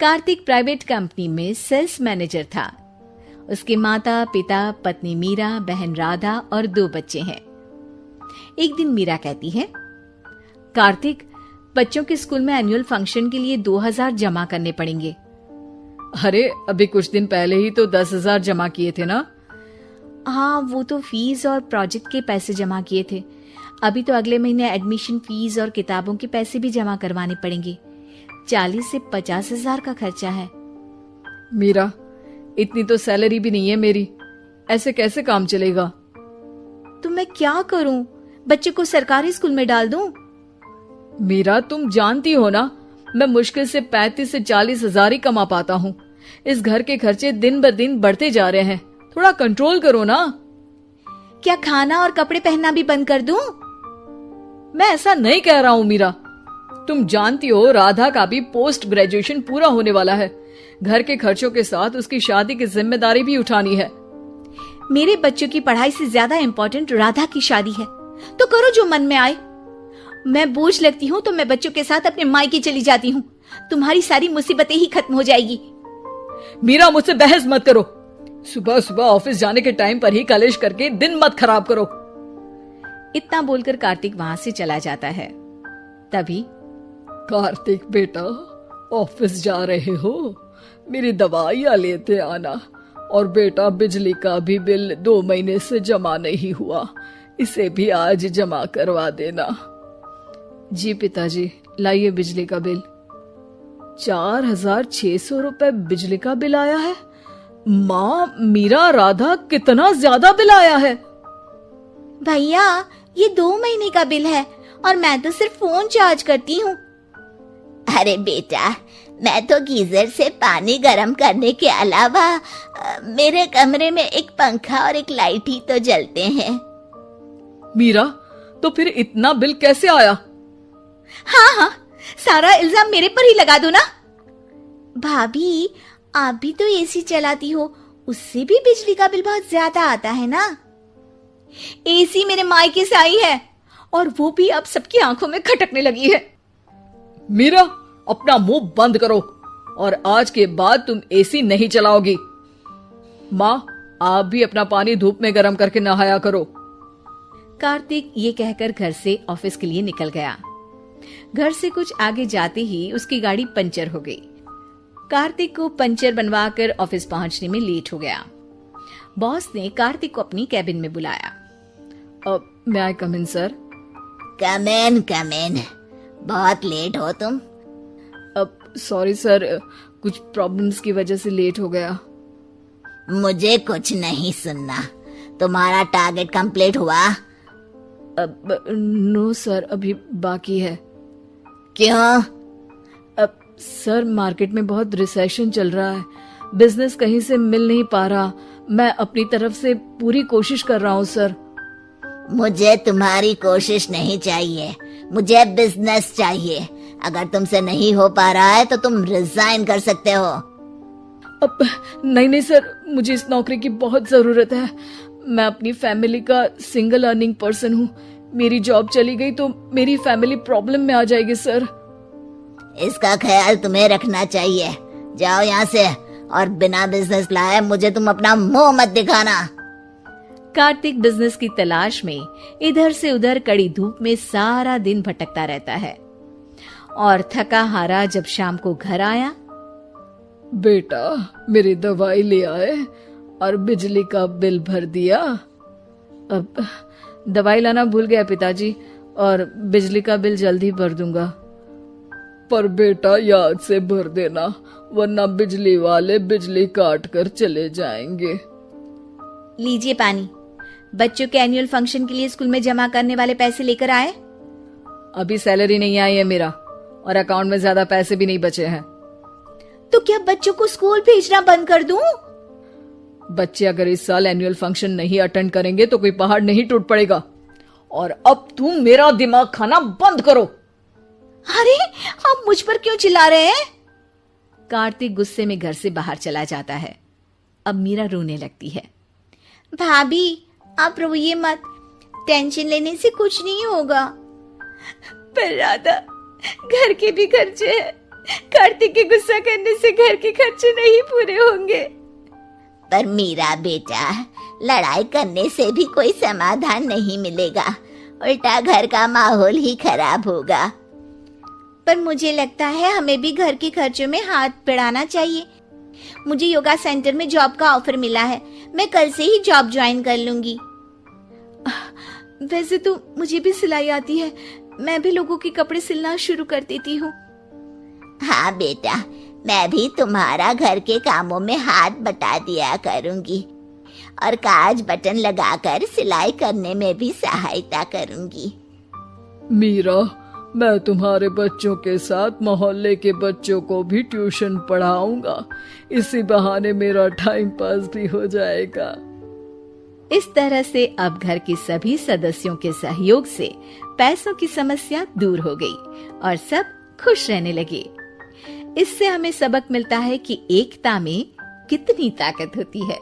Kartik private company में sales manager था। उसके माता पिता, पत्नी मीरा, बहन राधा और 2 बच्चे हैं। एक दिन मीरा कहती है, कार्तिक, बच्चों के स्कूल में एनुअल फंक्शन के लिए 2000 जमा करने पड़ेंगे। अरे अभी कुछ दिन पहले ही तो 10,000 जमा किए थे ना। हाँ, वो तो फीस और प्रोजेक्ट के पैसे जमा किए थे। अभी तो अगले महीने एडमिशन फीस और किताबों के पैसे भी जमा करवाने पड़ेंगे। 40 से 50 हजार का खर्चा है। मीरा, इतनी तो सैलरी भी नहीं है मेरी, ऐसे कैसे काम चलेगा? तो मैं क्या करूं? बच्चे को सरकारी स्कूल में डाल दूं? मीरा, तुम जानती हो ना, मैं मुश्किल से 35 से 40 हजार ही कमा पाता हूँ। इस घर के खर्चे दिन ब दिन बढ़ते जा रहे हैं, थोड़ा कंट्रोल करो ना। क्या खाना और कपड़े पहनना भी बंद कर दूं? मैं ऐसा नहीं कह रहा हूँ मीरा। तुम जानती हो राधा का भी पोस्ट ग्रेजुएशन पूरा होने वाला है। घर के खर्चों के साथ उसकी शादी की जिम्मेदारी भी उठानी है। मेरे बच्चों की पढ़ाई से ज्यादा इम्पोर्टेंट राधा की शादी है, तो करो जो मन में आए। मैं बोझ लगती हूँ तो मैं बच्चों के साथ अपने मायके चली जाती हूँ। तुम्हारी सारी मुसीबतें ही खत्म हो जाएगी। मीरा, मुझसे बहस मत करो। सुबह सुबह ऑफिस जाने के टाइम पर ही कलेश करके दिन मत खराब करो। इतना बोलकर कार्तिक वहां से चला जाता है। तभी, कार्तिक बेटा, ऑफिस जा रहे हो? मेरी दवाइयां लेते आना। और बेटा, बिजली का भी बिल 2 महीने से जमा नहीं हुआ, इसे भी आज जमा करवा देना। जी पिताजी, लाइए बिजली का बिल। 4600 रुपए बिजली का बिल आया है। माँ, मीरा, राधा, कितना ज्यादा बिल आया है। भैया, ये 2 महीने का बिल है और मैं तो सिर्फ फोन चार्ज करती हूँ। अरे बेटा, मैं तो गीजर से पानी गर्म करने के अलावा मेरे कमरे में एक पंखा और एक लाइट ही तो जलते हैं। मीरा, तो फिर इतना बिल कैसे आया? हाँ, सारा इल्जाम मेरे पर ही लगा दो ना। भाभी, आप भी तो एसी चलाती हो, उससे भी बिजली का बिल बहुत ज्यादा आता है ना। एसी मेरे मायके से आई है और वो भी अब सबकी आंखों में खटकने लगी है। मीरा, अपना मुंह बंद करो और आज के बाद तुम एसी नहीं चलाओगी। माँ, आप भी अपना पानी धूप में गर्म करके नहाया करो। कार्तिक ये कहकर घर से ऑफिस के लिए निकल गया। घर से कुछ आगे जाते ही उसकी गाड़ी पंचर हो गई। कार्तिक को पंचर बनवाकर ऑफिस पहुंचने में लेट हो गया। बॉस ने कार्तिक को अपनी कैबिन में बुलाया। मे आई कम इन सर? कम इन। बहुत लेट हो तुम। सॉरी सर, कुछ प्रॉब्लम्स की वजह से लेट हो गया। मुझे कुछ नहीं सुनना। तुम्हारा टारगेट कंप्लीट हुआ? नो सर, अभी बाकी है। क्यों? सर, मार्केट में बहुत रिसेशन चल रहा है, बिजनेस कहीं से मिल नहीं पा रहा। मैं अपनी तरफ से पूरी कोशिश कर रहा हूँ सर। मुझे तुम्हारी कोशिश नहीं चाहिए, मुझे बिजनेस चाहिए। अगर तुमसे नहीं हो पा रहा है तो तुम रिजाइन कर सकते हो। नहीं सर, मुझे इस नौकरी की बहुत जरूरत है। मैं अपनी फैमिली का सिंगल अर्निंग पर्सन हूँ। मेरी जॉब चली गई तो मेरी फैमिली प्रॉब्लम में आ जाएगी सर। इसका ख्याल तुम्हें रखना चाहिए। जाओ यहाँ से, और बिना बिजनेस लाए मुझे तुम अपना मुंह मत दिखाना। कार्तिक बिजनेस की तलाश में इधर से उधर कड़ी धूप में सारा दिन भटकता रहता है और थका हारा जब शाम को घर आया। बेटा, मेरी दवाई ले आए और बिजली का बिल भर दिया। अब दवाई लाना भूल गया पिताजी, और बिजली का बिल जल्दी भर दूंगा। पर बेटा, याद से भर देना, वरना बिजली वाले बिजली काट कर चले जाएंगे। लीजिए पानी। बच्चों के एनुअल फंक्शन के लिए स्कूल में जमा करने वाले पैसे लेकर आए? अभी सैलरी नहीं आई है मेरा, और अकाउंट में ज्यादा पैसे भी नहीं बचे हैं। तो क्या बच्चों को स्कूल भेजना बंद कर दूं? बच्चे अगर इस साल एनुअल फंक्शन नहीं अटेंड करेंगे तो कोई पहाड़ नहीं टूट पड़ेगा। और अब तुम मेरा दिमाग खाना बंद करो। अरे, आप मुझ पर क्यों चिल्ला रहे हैं? कार्तिक गुस्से में घर से बाहर चला जाता है। अब मीरा रोने लगती है। भाभी, आप रोइए मत, टेंशन लेने से कुछ नहीं होगा। पर राधा, घर के भी खर्चे हैं, कार्तिक के गुस्सा करने से घर के खर्चे नहीं पूरे होंगे। पर मीरा बेटा, लड़ाई करने से भी कोई समाधान नहीं मिलेगा, उल्टा घर का माहौल ही खराब होगा। पर मुझे लगता है हमें भी घर के खर्चों में हाथ बढ़ाना चाहिए। मुझे योगा सेंटर में जॉब का ऑफर मिला है, मैं कल से ही जॉब ज्वाइन कर लूंगी। वैसे तो मुझे भी सिलाई आती है, मैं भी लोगों के कपड़े सिलना शुरू कर देती हूँ। हाँ बेटा, मैं भी तुम्हारा घर के कामों में हाथ बटा दिया करूंगी और काज बटन लगाकर सिलाई करने में भी सहायता करूंगी। मीरा, मैं तुम्हारे बच्चों के साथ मोहल्ले के बच्चों को भी ट्यूशन पढ़ाऊंगा। इसी बहाने मेरा टाइम पास भी हो जाएगा। इस तरह से अब घर के सभी सदस्यों के सहयोग से पैसों की समस्या दूर हो गई और सब खुश रहने लगे। इससे हमें सबक मिलता है कि एकता में कितनी ताकत होती है।